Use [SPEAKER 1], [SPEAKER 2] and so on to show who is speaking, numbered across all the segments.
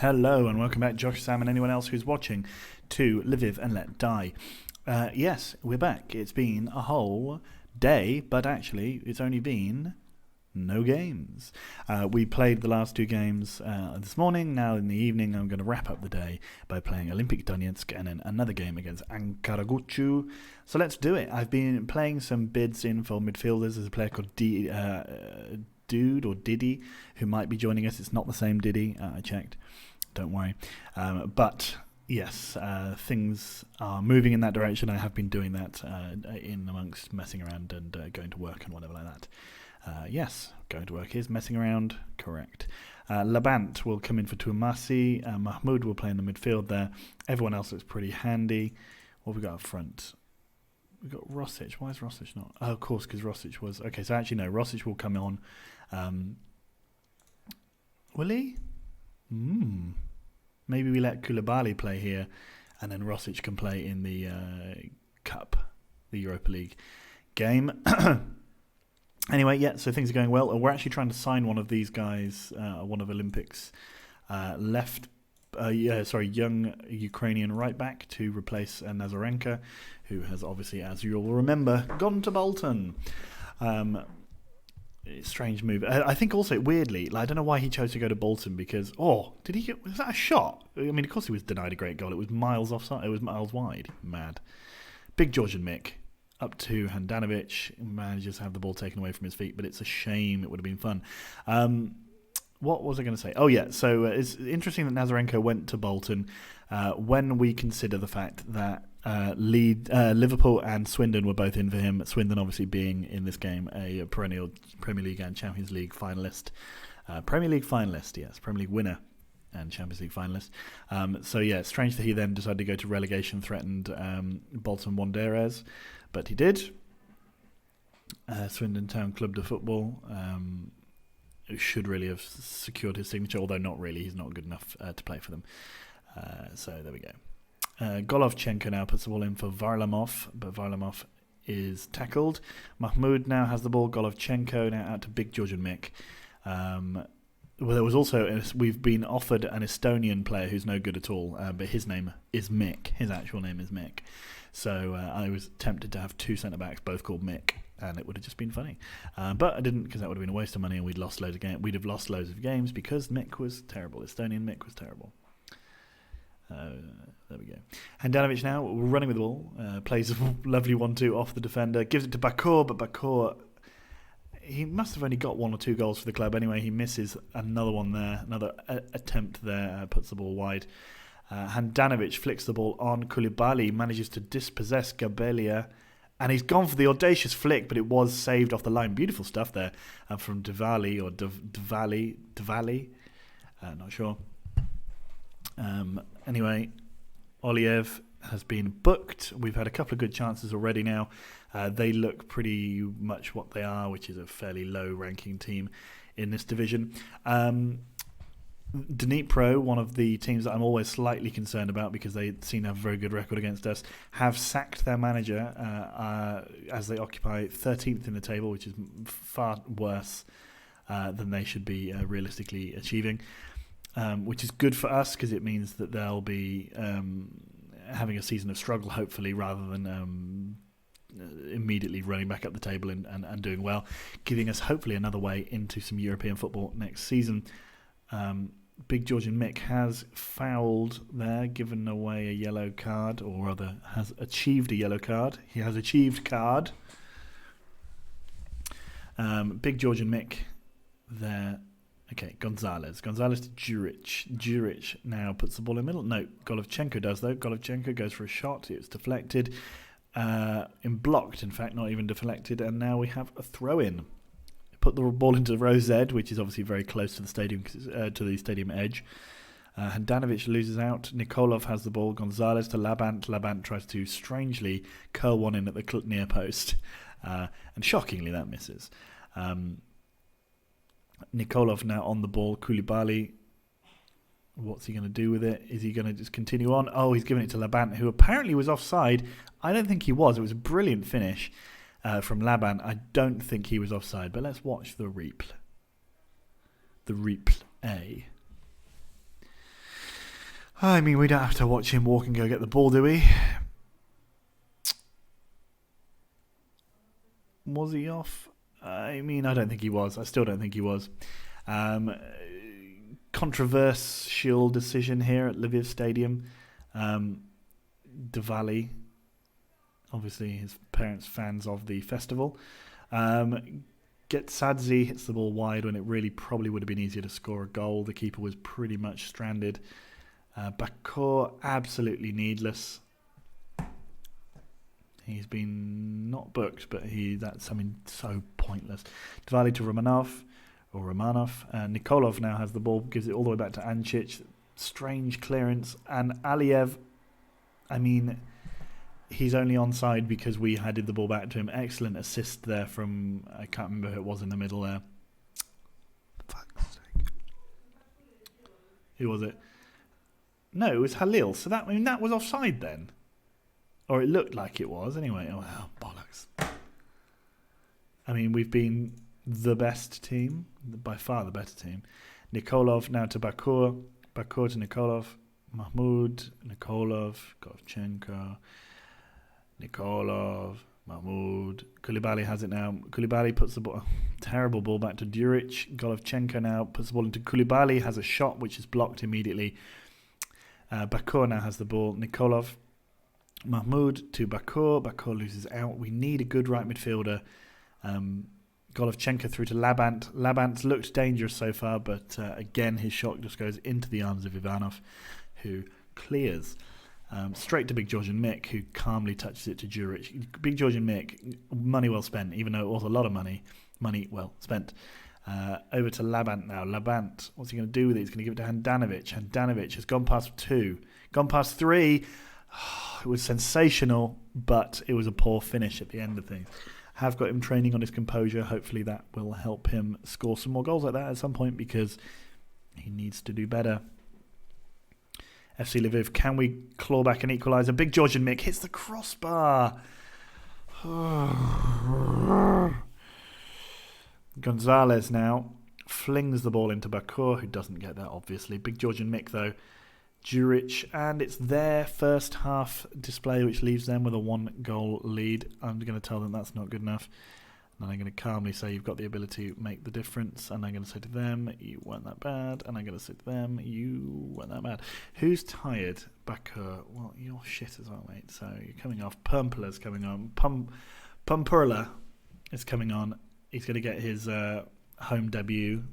[SPEAKER 1] Hello and welcome back, Josh, Sam, and anyone else who's watching to Lviv and Let Die. Yes, we're back. It's been a whole day, but actually it's only been no games. We played the last two games this morning. Now in the evening I'm going to wrap up the day by playing Olympic Donetsk and then another game against Ankaragucu. So let's do it. I've been playing some bids in for midfielders. There's a player called Dude or Diddy who might be joining us. It's not the same Diddy, I checked. Don't worry. But yes, things are moving in that direction. I have been doing that in amongst messing around and going to work and whatever like that. Yes, going to work is messing around, correct. Labant will come in for Tuamasi. Mahmoud will play in the midfield there. Everyone else looks pretty handy. What have we got up front? We've got Rosic. Why is Rosic not? Oh, of course, because Rosic was... Okay, so actually, no, Rosic will come on. Will he? Maybe we let Koulibaly play here, and then Rosic can play in the Cup, the Europa League game. Anyway, yeah, so things are going well. We're actually trying to sign one of these guys, one of Olympics' young Ukrainian right back to replace Nazarenka, who has obviously, as you'll remember, gone to Bolton. Strange move. I think also, weirdly, I don't know why he chose to go to Bolton because, was that a shot? I mean, of course he was denied a great goal. It was miles offside. It was miles wide. Mad. Big Georgian Mick up to Handanovic. Manages to have the ball taken away from his feet, but it's a shame. It would have been fun. What was I going to say? Oh, yeah. So it's interesting that Nazarenko went to Bolton when we consider the fact that Liverpool and Swindon were both in for him. Swindon obviously being in this game a perennial Premier League and Champions League finalist. Premier League finalist, yes. Premier League winner and Champions League finalist. So yeah, it's strange that he then decided to go to relegation-threatened Bolton Wanderers, but he did. Swindon Town Club de Football should really have secured his signature, although not really. He's not good enough to play for them. So there we go. Golovchenko now puts the ball in for Varlamov, but Varlamov is tackled. Mahmoud now has the ball. Golovchenko now out to Big Georgian Mick. There was also, we've been offered an Estonian player who's no good at all, but his name is Mick. His actual name is Mick. So I was tempted to have two centre-backs, both called Mick, and it would have just been funny. But I didn't, because that would have been a waste of money, and we'd have lost loads of games because Mick was terrible. Estonian Mick was terrible. There we go. Handanovic now running with the ball, plays a lovely 1-2 off the defender, gives it to Bakur, but Bakur, he must have only got one or two goals for the club anyway. He misses another one there, another attempt there, puts the ball wide. Handanovic flicks the ball on. Koulibaly manages to dispossess Gabelia, and he's gone for the audacious flick, but it was saved off the line. Beautiful stuff there from Diwali or Diwali, not sure. Anyway, Oliev has been booked. We've had a couple of good chances already now. They look pretty much what they are, which is a fairly low-ranking team in this division. Dnipro, one of the teams that I'm always slightly concerned about because they seem to have a very good record against us, have sacked their manager as they occupy 13th in the table, which is far worse than they should be realistically achieving. Which is good for us because it means that they'll be having a season of struggle, hopefully, rather than immediately running back up the table and doing well, giving us hopefully another way into some European football next season. Big Georgian Mick has fouled there, given away a yellow card, or rather has achieved a yellow card. He has achieved card. Big Georgian Mick there. Okay, Gonzalez to Juric. Juric now puts the ball in the middle. No, Golovchenko does, though. Golovchenko goes for a shot. It's deflected. Blocked, in fact, not even deflected. And now we have a throw-in. Put the ball into row Z, which is obviously very close to the stadium edge. Handanovic loses out. Nikolov has the ball. Gonzalez to Labant. Labant tries to strangely curl one in at the near post. And shockingly, that misses. Nikolov now on the ball. Koulibaly, what's he going to do with it? Is he going to just continue on? Oh, he's giving it to Labant, who apparently was offside. I don't think he was. It was a brilliant finish from Labant. I don't think he was offside, but let's watch the replay. The replay. I mean, we don't have to watch him walk and go get the ball, do we? Was he off? I mean, I don't think he was. I still don't think he was. Controversial decision here at Lviv Stadium. Diwali, obviously his parents fans of the festival. Getsadze hits the ball wide when it really probably would have been easier to score a goal. The keeper was pretty much stranded. Bakor, absolutely needless. He's been not booked, but that's something so pointless. Diwali to Romanov. Nikolov now has the ball, gives it all the way back to Ančić. Strange clearance. And Aliev, I mean, he's only onside because we handed the ball back to him. Excellent assist there from, I can't remember who it was in the middle there. Fuck's sake. Who was it? No, it was Halil. So that was offside then. Or it looked like it was. Anyway, oh well, bollocks. I mean, we've been the best team, by far the better team. Nikolov now to Bakor. Bakor to Nikolov. Mahmoud, Nikolov, Govchenko, Nikolov, Mahmoud. Koulibaly has it now. Koulibaly puts the ball, terrible ball back to Duric. Golovchenko now puts the ball into Koulibaly, has a shot which is blocked immediately. Bakor now has the ball. Nikolov, Mahmoud to Bakor. Bakor loses out. We need a good right midfielder. Golovchenko through to Labant. Labant's looked dangerous so far, but again his shot just goes into the arms of Ivanov, who clears. Straight to Big George and Mick, who calmly touches it to Duric. Big George and Mick, money well spent, even though it was a lot of money well spent. Over to Labant now. Labant, what's he going to do with it? He's going to give it to Handanovic. Handanovic has gone past 2, gone past 3. It was sensational, but it was a poor finish at the end of things. Have got him training on his composure. Hopefully that will help him score some more goals like that at some point, because he needs to do better. FC Lviv, can we claw back an equaliser? Big George and Mick hits the crossbar. Gonzalez now flings the ball into Bakor, who doesn't get that, obviously. Big George and Mick, though. Duric, and it's their first half display, which leaves them with a 1-goal lead. I'm going to tell them that's not good enough. And I'm going to calmly say you've got the ability to make the difference. And I'm going to say to them, you weren't that bad. And I'm going to say to them, you weren't that bad. Who's tired? Bakor. Well, you're shit as well, mate. So you're coming off. Pumpula's coming on. Pumpurla is coming on. He's going to get his home debut.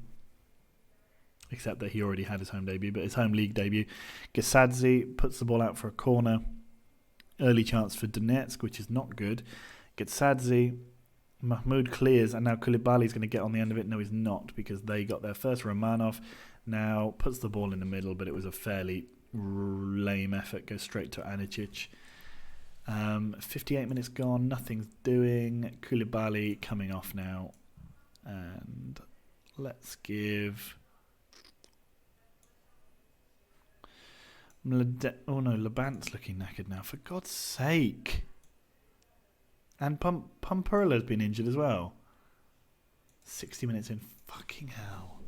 [SPEAKER 1] Except that he already had his home debut, but his home league debut. Getsadze puts the ball out for a corner. Early chance for Donetsk, which is not good. Getsadze, Mahmoud clears, and now Koulibaly's going to get on the end of it. No, he's not, because they got their first. Romanov now puts the ball in the middle, but it was a fairly lame effort. Goes straight to Ančić. 58 minutes gone, nothing's doing. Koulibaly coming off now. And let's give... Oh no, Labant's looking knackered now, for God's sake. And Pumpurla's been injured as well. 60 minutes in, fucking hell.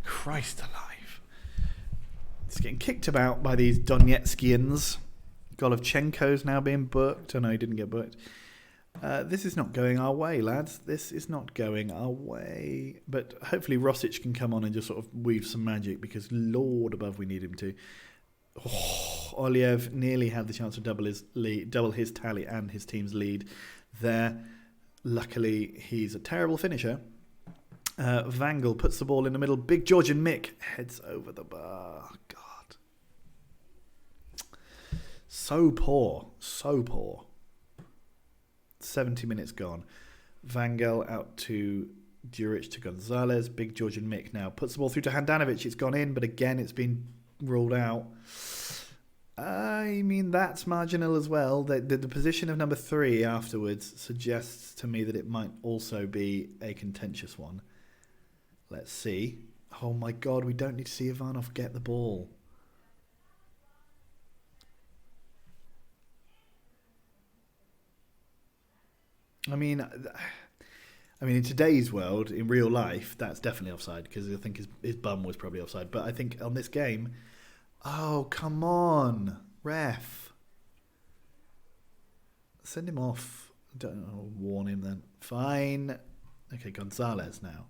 [SPEAKER 1] Christ alive. It's getting kicked about by these Donetskians. Golovchenko's now being booked. Oh no, he didn't get booked. This is not going our way, lads. This is not going our way. But hopefully Rosic can come on and just sort of weave some magic, because Lord above we need him to. Oliev nearly had the chance to double his tally and his team's lead there. Luckily, he's a terrible finisher. Vangel puts the ball in the middle. Big George and Mick heads over the bar. God. So poor. 70 minutes gone. Vangel out to Duric to Gonzalez. Big George and Mick now puts the ball through to Handanovic. It's gone in, but again, it's been ruled out. I mean, that's marginal as well. The position of number 3 afterwards suggests to me that it might also be a contentious one. Let's see. Oh my God, we don't need to see Ivanov get the ball. I mean, in today's world, in real life, that's definitely offside, because I think his bum was probably offside. But I think on this game, Oh, come on. Ref. Send him off. Don't know, warn him then. Fine. Okay, Gonzalez now.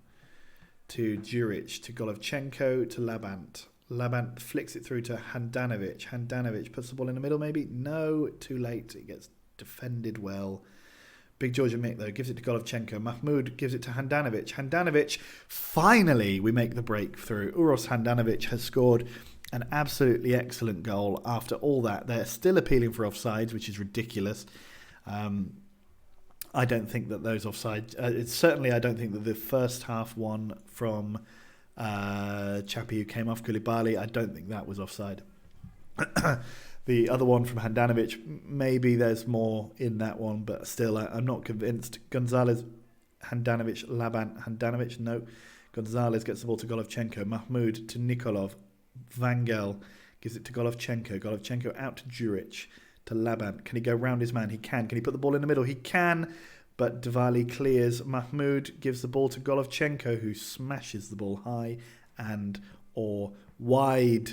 [SPEAKER 1] To Juric, to Golovchenko, to Labant. Labant flicks it through to Handanovic. Handanovic puts the ball in the middle, maybe? No, too late. It gets defended well. Big Georgian Mick, though, gives it to Golovchenko. Mahmoud gives it to Handanovic. Handanovic, finally, we make the breakthrough. Uros Handanovic has scored an absolutely excellent goal after all that. They're still appealing for offsides, which is ridiculous. I don't think that those offsides... certainly, I don't think that the first half one from Chappie who came off, Koulibaly, I don't think that was offside. The other one from Handanovic, maybe there's more in that one, but still, I'm not convinced. Gonzalez, Handanovic, Labant, Handanovic, no. Gonzalez gets the ball to Golovchenko. Mahmoud to Nikolov. Vangel gives it to Golovchenko. Golovchenko out to Juric, to Labant. Can he go round his man? He can. Can he put the ball in the middle? He can, but Diwali clears. Mahmoud gives the ball to Golovchenko, who smashes the ball high and or wide.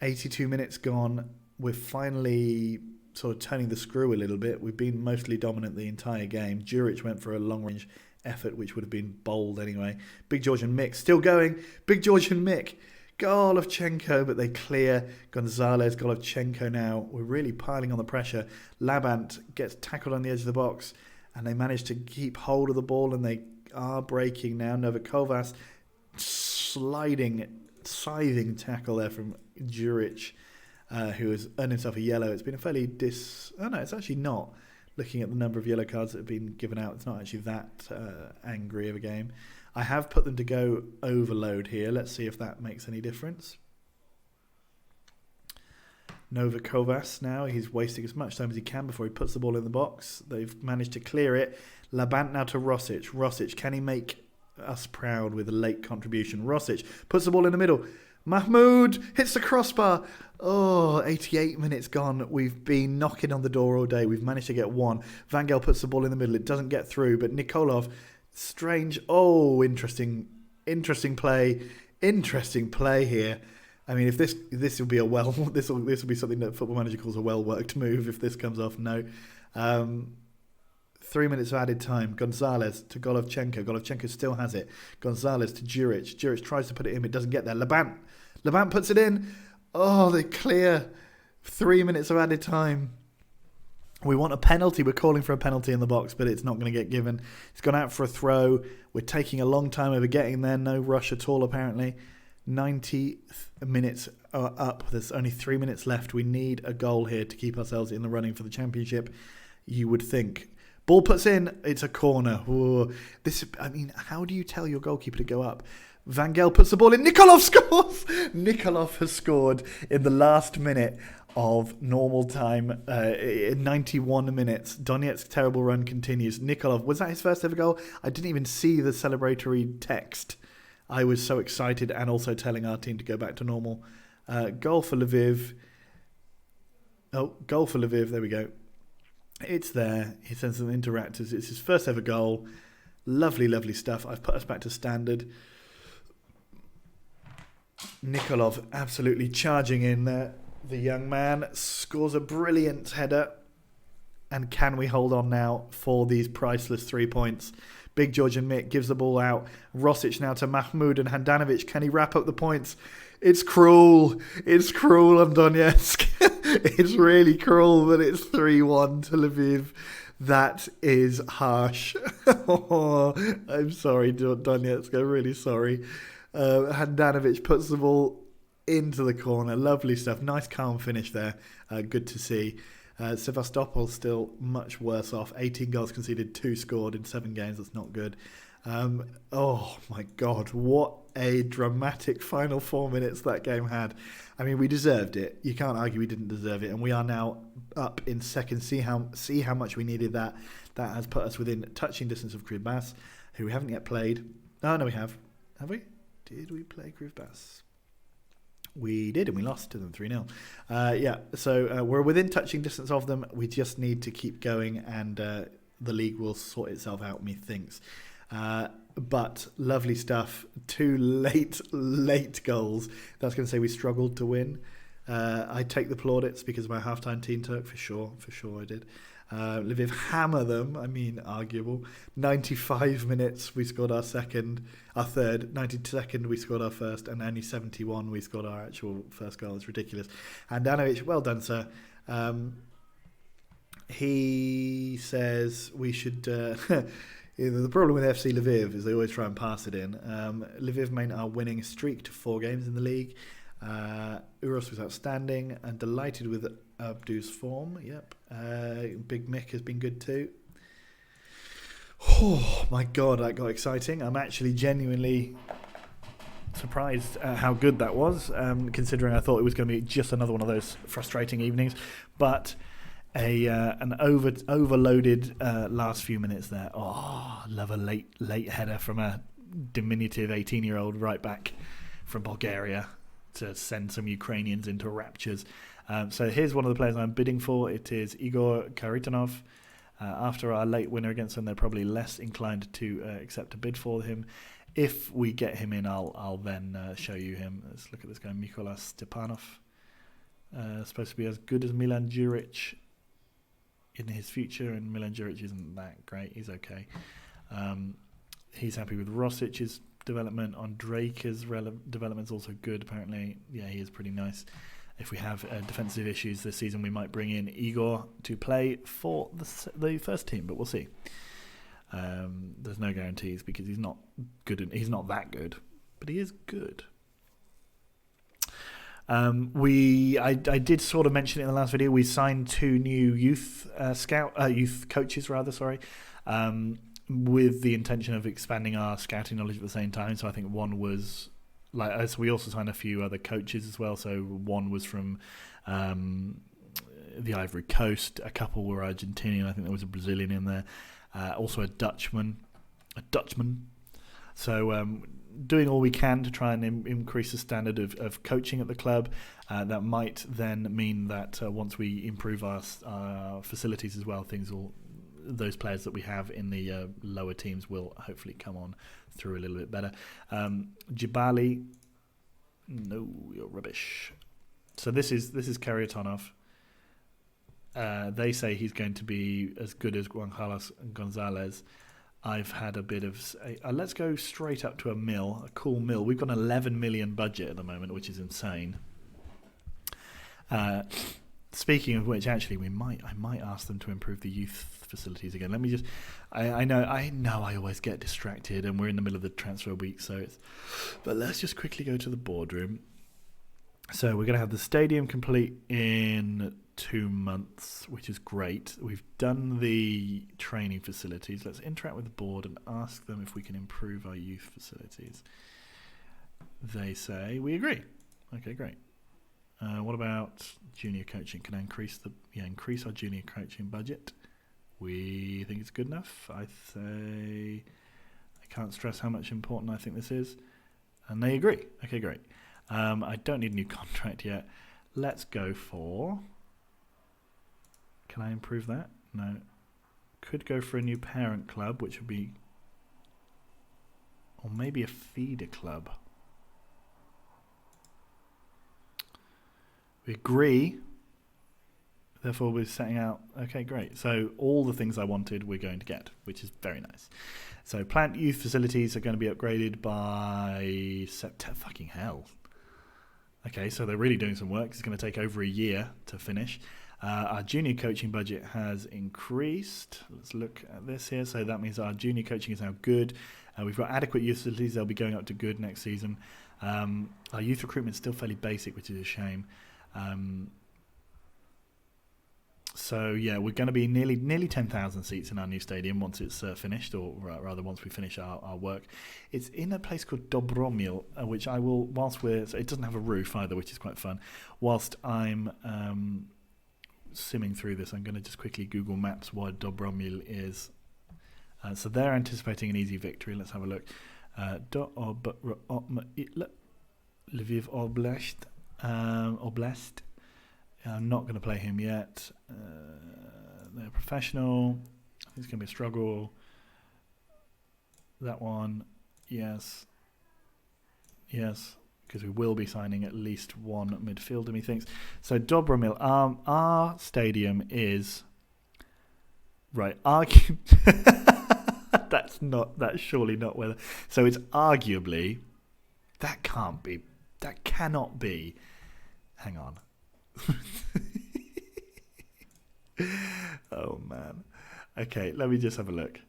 [SPEAKER 1] 82 minutes gone. We're finally sort of turning the screw a little bit. We've been mostly dominant the entire game. Juric went for a long-range effort, which would have been bold anyway. Big Georgian Mick still going. Big Georgian Mick. Golovchenko, but they clear. Gonzalez, Golovchenko now. We're really piling on the pressure. Labant gets tackled on the edge of the box, and they manage to keep hold of the ball, and they are breaking now. Novakovas scything tackle there from Juric, who has earned himself a yellow. It's been a fairly Oh no, it's actually not. Looking at the number of yellow cards that have been given out, it's not actually that angry of a game. I have put them to go overload here. Let's see if that makes any difference. Novakovas now, he's wasting as much time as he can before he puts the ball in the box. They've managed to clear it. Labant now to Rosic. Rosic, can he make us proud with a late contribution? Rosic puts the ball in the middle. Mahmoud hits the crossbar. Oh, 88 minutes gone. We've been knocking on the door all day. We've managed to get one. Vangel puts the ball in the middle. It doesn't get through, but Nikolov, strange. Oh, interesting play. Interesting play here. I mean, if this will be this will be something that Football Manager calls a well-worked move. If this comes off, no. 3 minutes of added time. Gonzalez to Golovchenko. Golovchenko still has it. Gonzalez to Juric. Juric tries to put it in, but doesn't get there. Labant puts it in. Oh, they clear. 3 minutes of added time. We want a penalty. We're calling for a penalty in the box, but it's not going to get given. It's gone out for a throw. We're taking a long time over getting there. No rush at all, apparently. 90 minutes are up. There's only 3 minutes left. We need a goal here to keep ourselves in the running for the championship, you would think. Ball puts in. It's a corner. Ooh, how do you tell your goalkeeper to go up? Vangel puts the ball in. Nikolov scores! Nikolov has scored in the last minute of normal time. 91 minutes. Donetsk's terrible run continues. Nikolov, was that his first ever goal? I didn't even see the celebratory text. I was so excited and also telling our team to go back to normal. Goal for Lviv. Oh, goal for Lviv. There we go. It's there. He sends some interactors. It's his first ever goal. Lovely, lovely stuff. I've put us back to standard. Nikolov absolutely charging in there. The young man scores a brilliant header. And can we hold on now for these priceless 3 points? Big Georgian Mick gives the ball out. Rosic now to Mahmoud and Handanovic. Can he wrap up the points? It's cruel. It's cruel on Donetsk. It's really cruel, but it's 3-1 to Lviv. That is harsh. I'm sorry, Donetsk. I'm really sorry. Handanovic puts the ball into the corner. Lovely stuff. Nice calm finish there. Good to see. Sevastopol still much worse off. 18 goals conceded, 2 scored in 7 games. That's not good. Oh my God, what a dramatic final 4 minutes that game had. I mean, we deserved it. You can't argue we didn't deserve it, and we are now up in second. See how much we needed that. That has put us within touching distance of Krivbas, who we haven't yet played. Oh no, we have. Have we? Did we play Krivbas? We did, and we lost to them 3-0. So we're within touching distance of them. We just need to keep going, and the league will sort itself out, methinks. But lovely stuff. 2 late goals. That's going to say we struggled to win. I take the plaudits because of my halftime team talk, for sure I did. Lviv hammer them, arguable. 95 minutes we scored our third, 92nd we scored our first, and only 71 we scored our actual first goal. It's ridiculous. And Danovic, well done, sir. He says we should... the problem with FC Lviv is they always try and pass it in. Lviv main are winning a streak to 4 games in the league. Uros was outstanding and delighted with Abdu's form. Yep. Big Mick has been good too. Oh my god, that got exciting. I'm actually genuinely surprised at how good that was, considering I thought it was going to be just another one of those frustrating evenings. But an overloaded last few minutes there. Oh, love a late header from a diminutive 18-year-old right back from Bulgaria to send some Ukrainians into raptures. So here's one of the players I'm bidding for. It is Igor Karitanov. After our late winner against them, they're probably less inclined to accept a bid for him. If we get him in, I'll then show you him. Let's look at this guy, Mikola Stepanov. Supposed to be as good as Milan Djuric in his future, and Milan Djuric isn't that great. He's okay. He's happy with Rosic's development. Ondrejka's development's also good, apparently. Yeah, he is pretty nice. If we have defensive issues this season, we might bring in Igor to play for the first team, but we'll see. There's no guarantees because he's not good. He's not that good, but he is good. I did sort of mention it in the last video. We signed 2 new youth coaches, with the intention of expanding our scouting knowledge at the same time. So I think one was so we also signed a few other coaches as well. So one was from the Ivory Coast. A couple were Argentinian. I think there was a Brazilian in there. Also a Dutchman. So doing all we can to try and increase the standard of coaching at the club. That might then mean that once we improve our facilities as well, those players that we have in the lower teams will hopefully come on through a little bit better. Jibali, no, you're rubbish. So this is Kariatonov. They say he's going to be as good as Juan Carlos Gonzalez. I've had a bit of... let's go straight up to a cool mill. We've got an 11 million budget at the moment, which is insane. Speaking of which, actually, I might ask them to improve the youth facilities again. Let me just... I know I always get distracted, and we're in the middle of the transfer week, but let's just quickly go to the boardroom. So we're going to have the stadium complete in 2 months, which is great. We've done the training facilities. Let's interact with the board and ask them if we can improve our youth facilities. They say we agree. Okay, great. What about junior coaching? Can I increase our junior coaching budget? We think it's good enough. I can't stress how much important I think this is. And they agree. Okay, great. I don't need a new contract yet. Let's go for... Can I improve that? No. Could go for a new parent club, which would be... Or maybe a feeder club. We agree. Therefore, we're setting out... Okay, great. So all the things I wanted we're going to get, which is very nice. So plant youth facilities are going to be upgraded by September. Fucking hell. Okay, so they're really doing some work. It's going to take over a year to finish. Our junior coaching budget has increased. Let's look at this here. So that means our junior coaching is now good. We've got adequate youth facilities. They'll be going up to good next season. Our youth recruitment is still fairly basic, which is a shame. So yeah, we're going to be nearly 10,000 seats in our new stadium once it's finished, or rather once we finish our work. It's in a place called Dobromil, which I will, so it doesn't have a roof either, which is quite fun. Whilst I'm simming through this, I'm going to just quickly Google Maps what Dobromil is. So they're anticipating an easy victory. Let's have a look. Lviv Oblast. I'm not going to play him yet. They're professional. I think it's going to be a struggle. That one, yes. Yes, because we will be signing at least one midfielder, methinks. So Dobromil, our stadium is... Right, that's surely not whether... So it's arguably... That cannot be... Hang on. Oh, man. Okay, let me just have a look.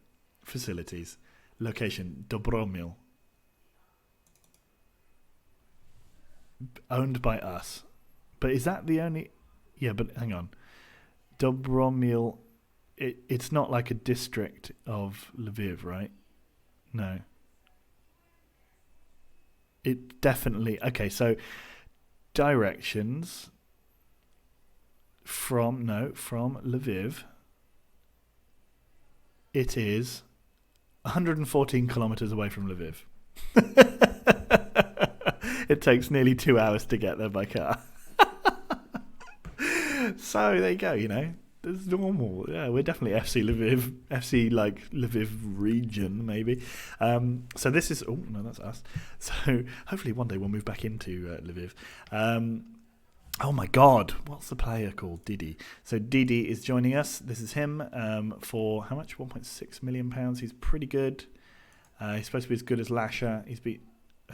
[SPEAKER 1] Facilities. Location, Dobromil. Owned by us. But is that the only... Yeah, but hang on. Dobromil... It's not like a district of Lviv, right? No. It definitely... Okay, so directions from Lviv. It is 114 kilometers away from Lviv. It takes nearly 2 hours to get there by car. So there you go, It's normal. Yeah, we're definitely FC Lviv. FC like Lviv region, maybe. So this is... Oh, no, that's us. So hopefully one day we'll move back into Lviv. Oh my God, what's the player called? Didi. So Didi is joining us. This is him for how much? £1.6 million. He's pretty good. He's supposed to be as good as Lasher.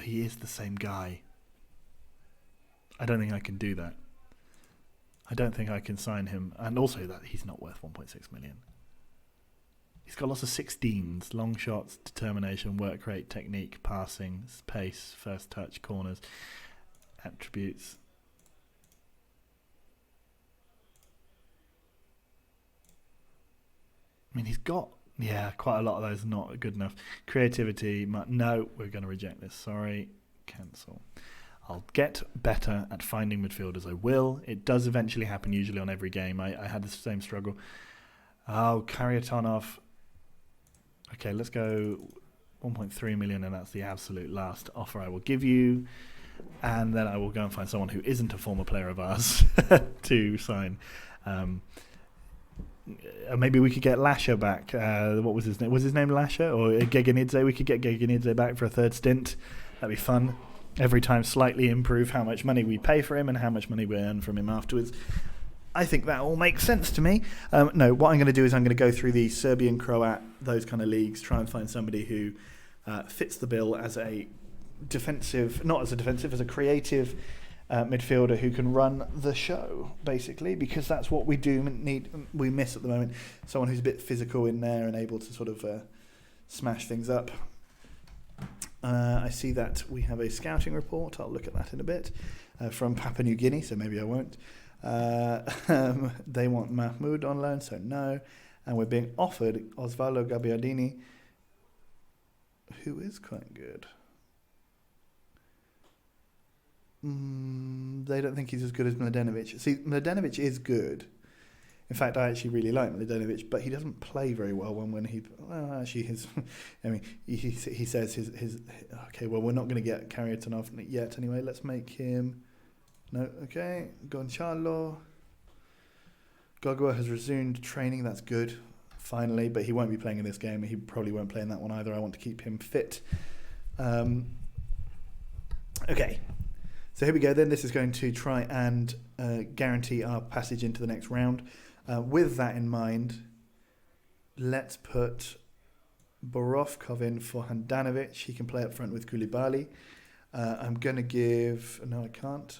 [SPEAKER 1] He is the same guy. I don't think I can do that. I don't think I can sign him. And also that he's not worth 1.6 million. He's got lots of 16s, long shots, determination, work rate, technique, passing, pace, first touch, corners, attributes. I mean, he's got, quite a lot of those not good enough. Creativity, no, we're going to reject this. Sorry, cancel. I'll get better at finding midfielders. I will. It does eventually happen, usually on every game. I had the same struggle. Oh, Karyatonov. Okay, let's go 1.3 million, and that's the absolute last offer I will give you. And then I will go and find someone who isn't a former player of ours to sign. Maybe we could get Lasher back. What was his name? Was his name Lasher? Or Geganidze? We could get Geganidze back for a third stint. That'd be fun. Every time slightly improve how much money we pay for him and how much money we earn from him afterwards. I think that all makes sense to me. No, what I'm going to do is I'm going to go through the Serbian, Croat, those kind of leagues, try and find somebody who fits the bill as a defensive, not as a defensive, as a creative midfielder who can run the show, basically, because that's what we miss at the moment. Someone who's a bit physical in there and able to sort of smash things up. I see that we have a scouting report. I'll look at that in a bit from Papua New Guinea, so maybe I won't. They want Mahmoud on loan, so no. And we're being offered Osvaldo Gabbiadini, who is quite good. They don't think he's as good as Mladenovic. See, Mladenovic is good. In fact, I actually really like Mladenovic, but he doesn't play very well when he... Well, actually, he says his... Okay, well, we're not going to get Karyatonov yet anyway. Let's make him... No, okay. Gonçalo. Gogua has resumed training. That's good, finally, but he won't be playing in this game. He probably won't play in that one either. I want to keep him fit. Okay. So here we go then. This is going to try and guarantee our passage into the next round. With that in mind, let's put Borovkov in for Handanovic. He can play up front with Koulibaly. I'm going to give... No, I can't.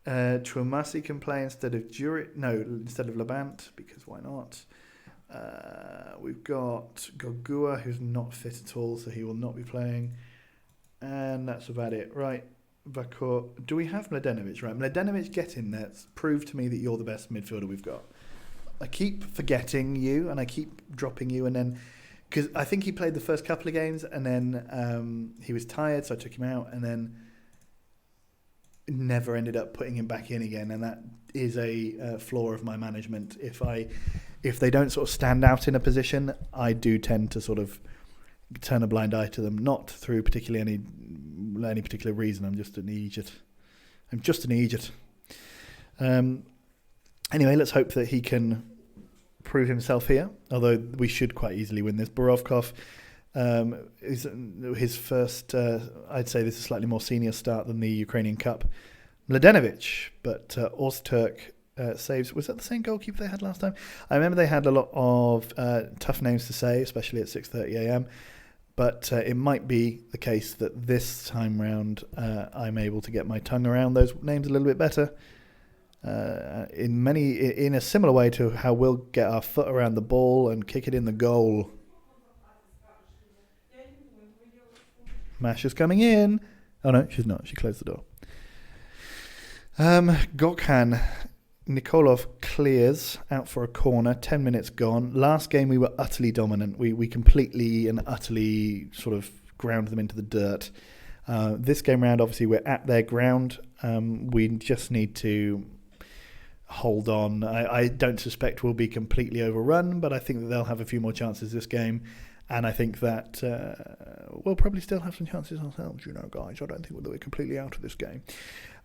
[SPEAKER 1] Chouamasi can play instead of instead of Labant, because why not? We've got Gogua, who's not fit at all, so he will not be playing. And that's about it. Right, Vakor. Do we have Mladenovic? Right, Mladenovic, get in there. Prove to me that you're the best midfielder we've got. I keep forgetting you, and I keep dropping you, and then... Because I think he played the first couple of games, and then he was tired, so I took him out, and then never ended up putting him back in again. And that is a flaw of my management. If they don't sort of stand out in a position, I do tend to sort of turn a blind eye to them, not through particularly any particular reason. I'm just an idiot. Anyway, let's hope that he can prove himself here, although we should quite easily win this. Borovkov is his first, I'd say this is a slightly more senior start than the Ukrainian Cup. Mladenovic, but Ozturk saves. Was that the same goalkeeper they had last time? I remember they had a lot of tough names to say, especially at 6:30 a.m. But it might be the case that this time round I'm able to get my tongue around those names a little bit better. In a similar way to how we'll get our foot around the ball and kick it in the goal. Masha's coming in. Oh no, she's not. She closed the door. Gokhan Nikolov clears out for a corner. 10 minutes gone. Last game we were utterly dominant. We completely and utterly sort of ground them into the dirt. This game round, obviously, we're at their ground. We just need to hold on. I don't suspect we'll be completely overrun, but I think that they'll have a few more chances this game. And I think that we'll probably still have some chances ourselves, guys. I don't think we're completely out of this game.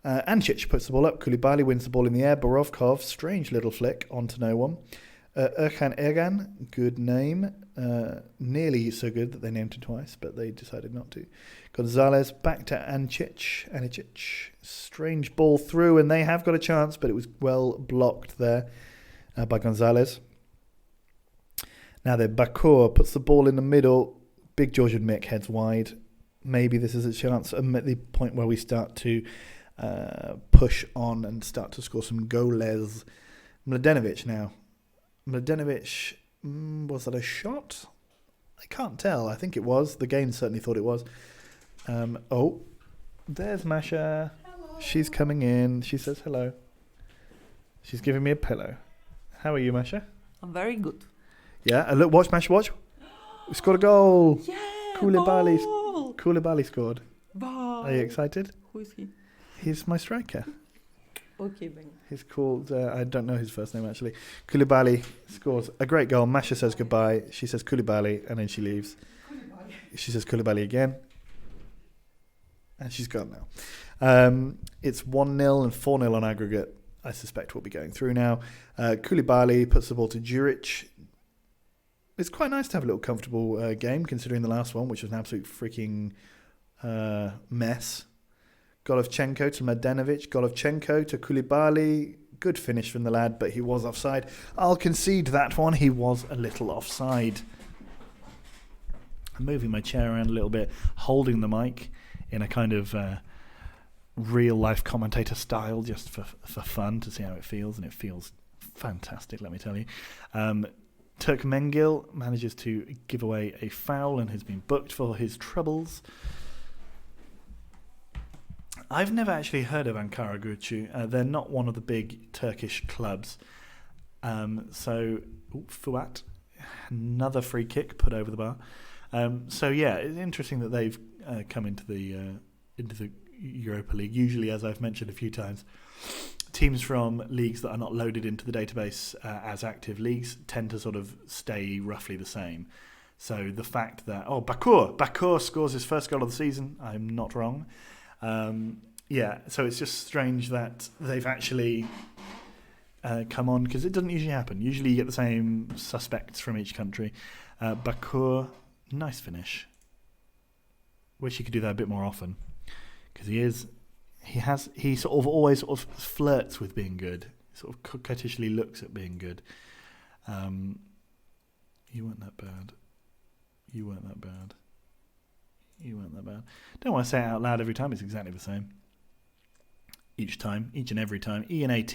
[SPEAKER 1] Ancic puts the ball up. Koulibaly wins the ball in the air. Borovkov, strange little flick onto no one. Erkan Ergan, good name. Nearly so good that they named him twice, but they decided not to. Gonzalez back to Anicic. Strange ball through, and they have got a chance, but it was well blocked there by Gonzalez. Now then, Bakur puts the ball in the middle. Big Georgian Mick heads wide. Maybe this is a chance at the point where we start to push on and start to score some goals. Mladenovic now. Mladenovic, was that a shot? I can't tell. I think it was. The game certainly thought it was. There's Masha. Hello. She's coming in. She says hello. She's giving me a pillow. How are you, Masha?
[SPEAKER 2] I'm very good.
[SPEAKER 1] Yeah, look, watch, Masha, watch. We scored a goal.
[SPEAKER 2] Yeah,
[SPEAKER 1] Koulibaly scored.
[SPEAKER 2] Ball.
[SPEAKER 1] Are you excited?
[SPEAKER 2] Who is he?
[SPEAKER 1] He's my striker.
[SPEAKER 2] Okay, Ben.
[SPEAKER 1] He's called, I don't know his first name actually. Koulibaly scores a great goal. Masha says goodbye. She says Koulibaly and then she leaves. Koulibaly. She says Koulibaly again. And she's gone now. It's 1-0 and 4-0 on aggregate. I suspect we'll be going through now. Koulibaly puts the ball to Juric. It's quite nice to have a little comfortable game, considering the last one, which was an absolute freaking mess. Golovchenko to Mladenovic. Golovchenko to Koulibaly. Good finish from the lad, but he was offside. I'll concede that one. He was a little offside. I'm moving my chair around a little bit, holding the mic in a kind of real-life commentator style, just for fun, to see how it feels, and it feels fantastic, let me tell you. Turkmengil manages to give away a foul and has been booked for his troubles. I've never actually heard of Ankara Gucci. They're not one of the big Turkish clubs. Fuat, another free kick put over the bar. It's interesting that they've come into the Europa League. Usually, as I've mentioned a few times, teams from leagues that are not loaded into the database as active leagues tend to sort of stay roughly the same. So the fact that Bakur scores his first goal of the season, I'm not wrong. So it's just strange that they've actually come on, because it doesn't usually happen. Usually you get the same suspects from each country. Bakur, nice finish. Wish he could do that a bit more often, because he sort of always sort of flirts with being good. Sort of coquettishly looks at being good. You weren't that bad. Don't want to say it out loud every time. It's exactly the same. Each and every time. E&AT.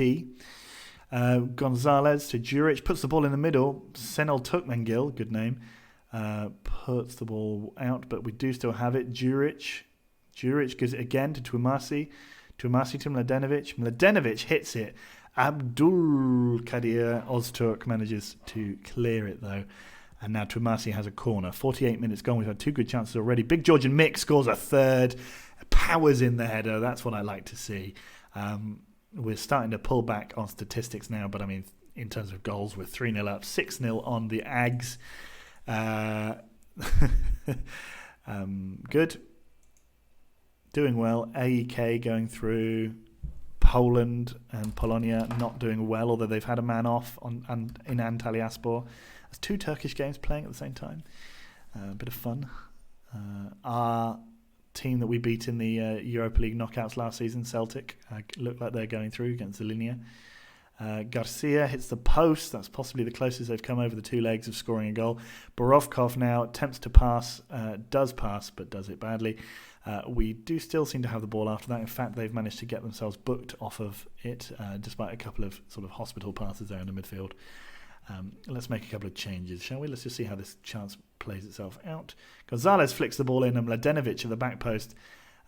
[SPEAKER 1] Gonzalez to Juric. Puts the ball in the middle. Senel Turkmengil, good name. Puts the ball out, but we do still have it. Juric gives it again to Tuamasi. Tuamasi to Mladenovic. Mladenovic hits it. Abdul Kadir Ozturk manages to clear it, though. And now Tuamasi has a corner. 48 minutes gone. We've had two good chances already. Big Georgian Mick scores a third. Powers in the header. That's what I like to see. We're starting to pull back on statistics now, but I mean, in terms of goals, we're 3-0 up, 6-0 on the Ags. Good. Doing well. AEK going through. Poland and Polonia not doing well, although they've had a man off in Antalyaspor. There's 2 Turkish games playing at the same time. A bit of fun. Our team that we beat in the Europa League knockouts last season, Celtic, look like they're going through against Zilinia. Garcia hits the post. That's possibly the closest they've come over the 2 legs of scoring a goal. Borovkov now attempts to pass, does pass, but does it badly. We do still seem to have the ball after that. In fact, they've managed to get themselves booked off of it, despite a couple of sort of hospital passes there in the midfield. Let's make a couple of changes, shall we? Let's just see how this chance plays itself out. Gonzalez flicks the ball in, and Mladenovic at the back post.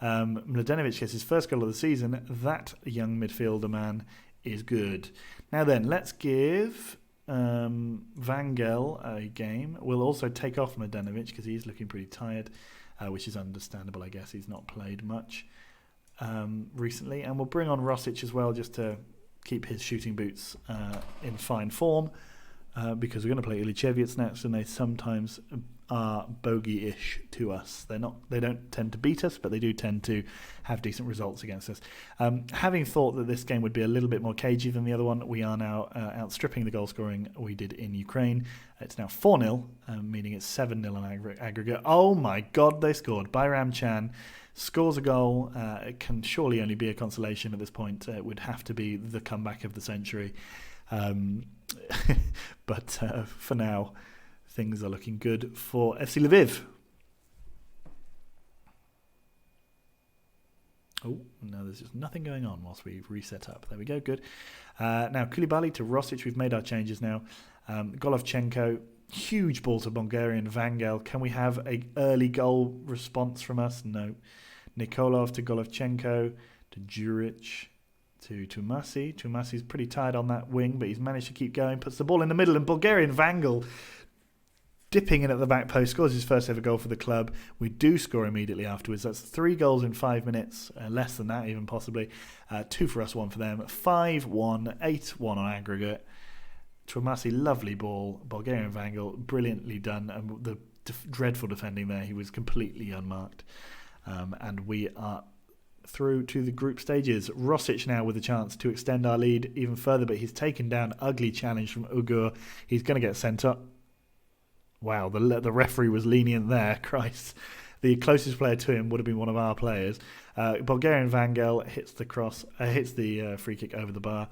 [SPEAKER 1] Mladenovic gets his first goal of the season. That young midfielder man is good. Now then, let's give Vangel a game. We'll also take off Mladenovic because he's looking pretty tired, which is understandable, I guess. He's not played much recently. And we'll bring on Rosic as well, just to keep his shooting boots in fine form, because we're going to play Ilicevic next, and they sometimes are bogey-ish to us. They don't tend to beat us, but they do tend to have decent results against us. Having thought that this game would be a little bit more cagey than the other one, we are now outstripping the goal scoring we did in Ukraine. It's now 4-0, meaning it's 7-0 on aggregate. Oh my God, they scored. Bayram Chan scores a goal. It can surely only be a consolation at this point. It would have to be the comeback of the century. But for now, things are looking good for FC Lviv. Oh, no, there's just nothing going on whilst we reset up. There we go, good. Now, Koulibaly to Rosic. We've made our changes now. Golovchenko, huge ball to Bulgarian Vangel. Can we have an early goal response from us? No. Nikolov to Golovchenko, to Juric, to Tumasi. Tumasi's pretty tired on that wing, but he's managed to keep going. Puts the ball in the middle, and Bulgarian Vangel, dipping in at the back post, scores his first ever goal for the club. We do score immediately afterwards. That's 3 goals in 5 minutes, less than that even possibly. 2 for us, 1 for them. 5-1, 8-1 on aggregate. Tumasi, lovely ball. Bulgarian Vangel, brilliantly done. And the dreadful defending there, he was completely unmarked. And we are through to the group stages. Rosic now with a chance to extend our lead even further, but he's taken down. Ugly challenge from Ugur. He's going to get sent up. Wow, the referee was lenient there. Christ. The closest player to him would have been one of our players. Bulgarian Vangel hits the cross, hits the free kick over the bar.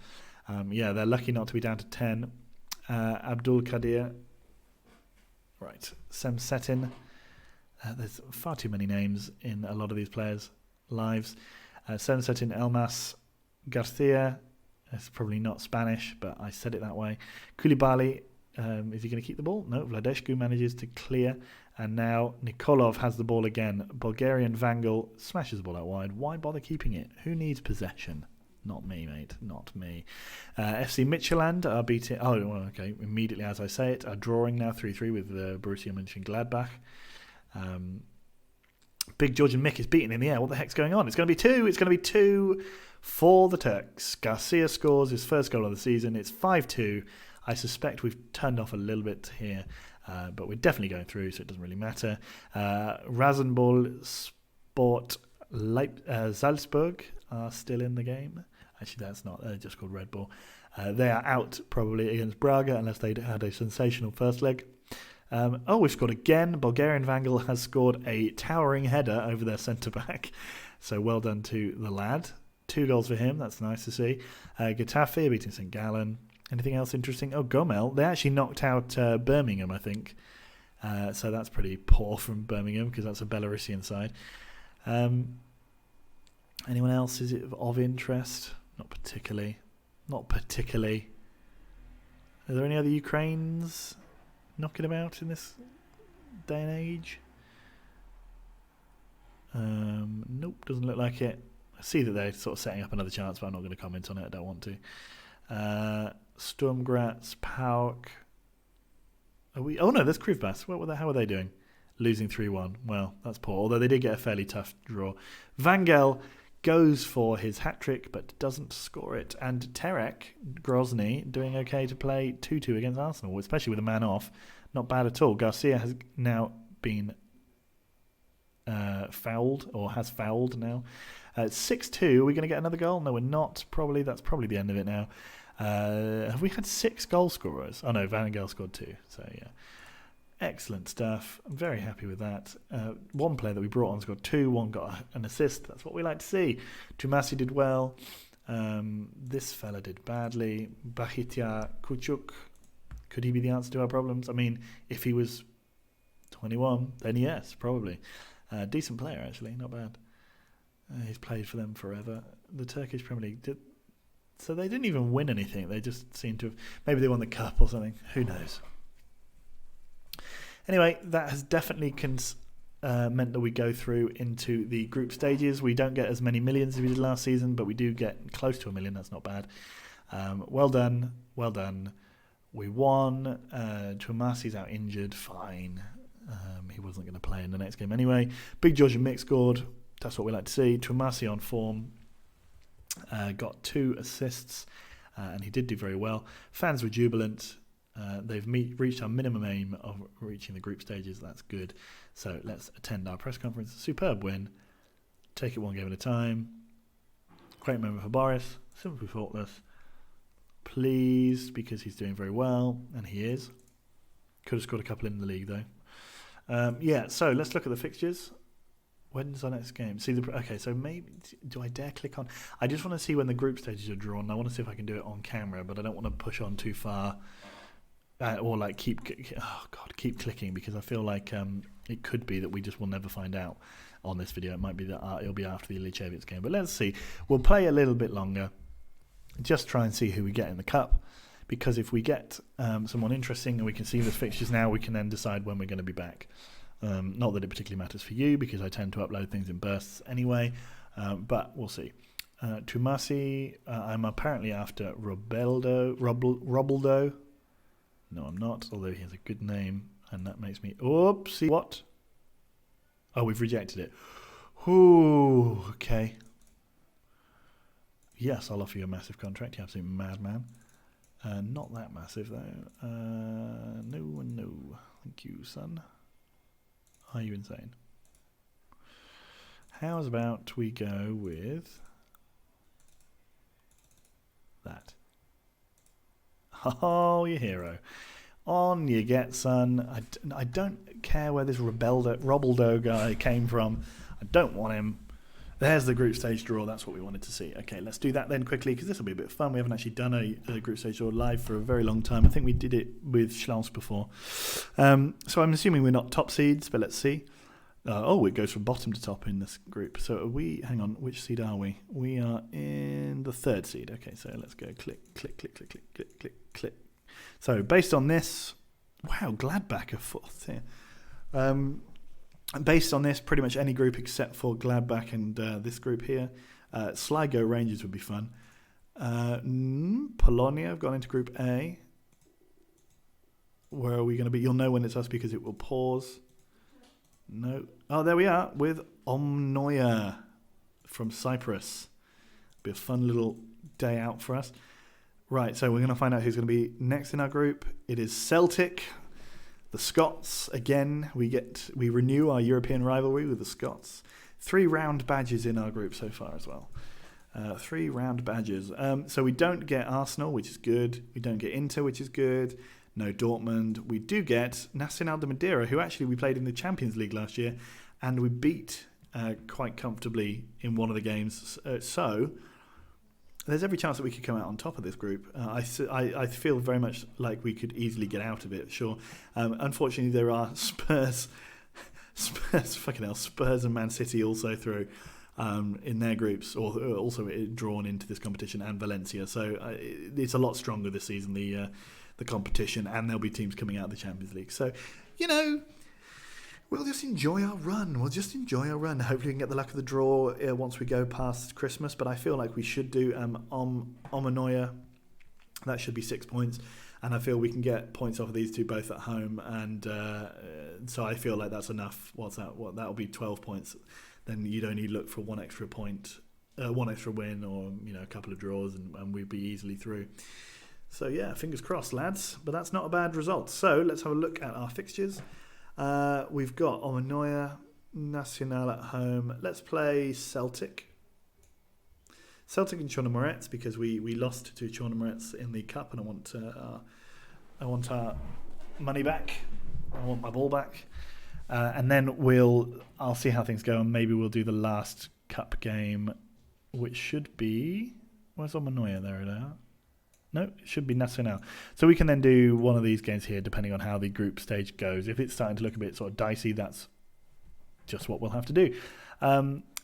[SPEAKER 1] They're lucky not to be down to 10. Abdul Kadir. Right, Semsetin. There's far too many names in a lot of these players' lives. Semsetin Elmas Garcia. It's probably not Spanish, but I said it that way. Koulibaly. Is he going to keep the ball? No, Vladescu manages to clear, and now Nikolov has the ball again. Bulgarian Vangel smashes the ball out wide. Why bother keeping it? Who needs possession? Not me, mate. Not me. FC Midtjylland are beating... Oh, well, okay. Immediately as I say it, are drawing now 3-3 with Borussia Mönchengladbach. Big Georgian Mick is beaten in the air. What the heck's going on? It's going to be 2. It's going to be 2 for the Turks. Garcia scores his first goal of the season. It's 5-2. I suspect we've turned off a little bit here, but we're definitely going through, so it doesn't really matter. Rasenball Sport Salzburg are still in the game. Actually, that's not. They're just called Red Bull. They are out probably against Braga unless they'd had a sensational first leg. We've scored again. Bulgarian Vangel has scored a towering header over their centre-back. So well done to the lad. 2 goals for him. That's nice to see. Getafe beating St. Gallen. Anything else interesting? Oh, Gomel. They actually knocked out Birmingham, I think. So that's pretty poor from Birmingham because that's a Belarusian side. Anyone else? Is it of interest? Not particularly. Are there any other Ukraines knocking about in this day and age? Nope, doesn't look like it. I see that they're sort of setting up another chance, but I'm not going to comment on it. I don't want to. Sturm Graz, Pauk. Oh no, there's Krivbas. How are they doing? Losing 3-1. Well, that's poor. Although they did get a fairly tough draw. Vangel goes for his hat-trick, but doesn't score it. And Terek Grozny doing okay to play 2-2 against Arsenal, especially with a man off. Not bad at all. Garcia has now been fouled or has fouled now. 6-2. Are we going to get another goal? No, we're not. That's probably the end of it now. Have we had 6 goal scorers? Oh no, Van Gaal scored 2. So yeah, excellent stuff. I'm very happy with that. One player that we brought on scored 2. One got an assist. That's what we like to see. Tumasi did well. This fella did badly. Bahitya Kuchuk. Could he be the answer to our problems? I mean, if he was 21, then yes, probably. Decent player, actually. Not bad. He's played for them forever. The Turkish Premier League did. So they didn't even win anything. They just seemed to have... Maybe they won the cup or something. Who knows? Anyway, that has definitely meant that we go through into the group stages. We don't get as many millions as we did last season, but we do get close to 1 million. That's not bad. Well done. Well done. We won. Tumasi's out injured. Fine. He wasn't going to play in the next game anyway. Big George and Mick scored. That's what we like to see. Tumasi on form. Got 2 assists. And he did do very well. Fans were jubilant. They've reached our minimum aim of reaching the group stages. That's good. So let's attend our press conference. Superb win. Take it one game at a time. Great moment for Boris. Simply faultless. Pleased because he's doing very well, and he is. Could have scored a couple in the league though. So let's look at the fixtures. When's our next game? Okay, so maybe, do I dare click on? I just want to see when the group stages are drawn. I want to see if I can do it on camera, but I don't want to push on too far. Or like keep clicking, because I feel like it could be that we just will never find out on this video. It might be that it'll be after the Ilichevitz game, but let's see. We'll play a little bit longer, just try and see who we get in the cup, because if we get someone interesting and we can see the fixtures now, we can then decide when we're going to be back. Not that it particularly matters for you, because I tend to upload things in bursts anyway, but we'll see. Tumasi, I'm apparently after Robeldo. No, I'm not, although he has a good name, and that makes me... Oopsie. What? Oh, we've rejected it. Ooh, okay. Yes, I'll offer you a massive contract, you absolute madman. Not that massive, though. No. Thank you, son. Are you insane? How's about we go with... that? Oh, you hero. On you get, son. I don't care where this Robeldo guy came from. I don't want him. There's the group stage draw. That's what we wanted to see. Okay, let's do that then quickly, because this will be a bit of fun. We haven't actually done a group stage draw live for a very long time. I think we did it with Schloss before. So I'm assuming we're not top seeds, but let's see. It goes from bottom to top in this group. So are we... Hang on, which seed are we? We are in the 3rd seed. Okay, so let's go click. So based on this... Wow, Gladbach are 4th here. Based on this, pretty much any group except for Gladbach and this group here. Sligo Rangers would be fun. Polonia have gone into Group A. Where are we going to be? You'll know when it's us because it will pause. No. Oh, there we are with Omnoia from Cyprus. Be a fun little day out for us. Right, so we're going to find out who's going to be next in our group. It is Celtic, the Scots. Again, we renew our European rivalry with the Scots. 3 round badges in our group so far as well. 3 round badges. So we don't get Arsenal, which is good. We don't get Inter, which is good. No Dortmund. We do get Nacional de Madeira, who actually we played in the Champions League last year, and we beat quite comfortably in one of the games. So there's every chance that we could come out on top of this group. I feel very much like we could easily get out of it, sure. Unfortunately, there are Spurs and Man City also through in their groups, or also drawn into this competition, and Valencia. So it's a lot stronger this season, the competition, and there'll be teams coming out of the Champions League. So, we'll just enjoy our run. Hopefully we can get the luck of the draw once we go past Christmas, but I feel like we should do Omanoia. That should be 6 points, and I feel we can get points off of these two both at home, and so I feel like that's enough. That'll be 12 points. Then you'd only look for one extra point, one extra win, or a couple of draws, and we'd be easily through. So yeah, fingers crossed, lads. But that's not a bad result. So let's have a look at our fixtures. We've got Omanoia. Nacional at home. Let's play Celtic. Celtic and Chornomorets, because we lost to Chornomorets in the cup, and I want our money back. I want my ball back. And then I'll see how things go, and maybe we'll do the last cup game, which should be... Where's Omanoya? There it is. No, it should be Nacional. So we can then do one of these games here, depending on how the group stage goes. If it's starting to look a bit sort of dicey, that's just what we'll have to do.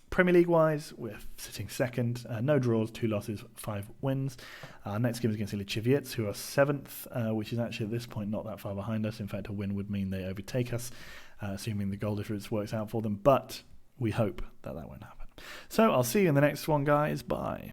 [SPEAKER 1] Premier League-wise, we're sitting second. No draws, 2 losses, 5 wins. Our next game is against Lviv, who are 7th, which is actually at this point not that far behind us. In fact, a win would mean they overtake us, assuming the goal difference works out for them. But we hope that won't happen. So I'll see you in the next one, guys. Bye.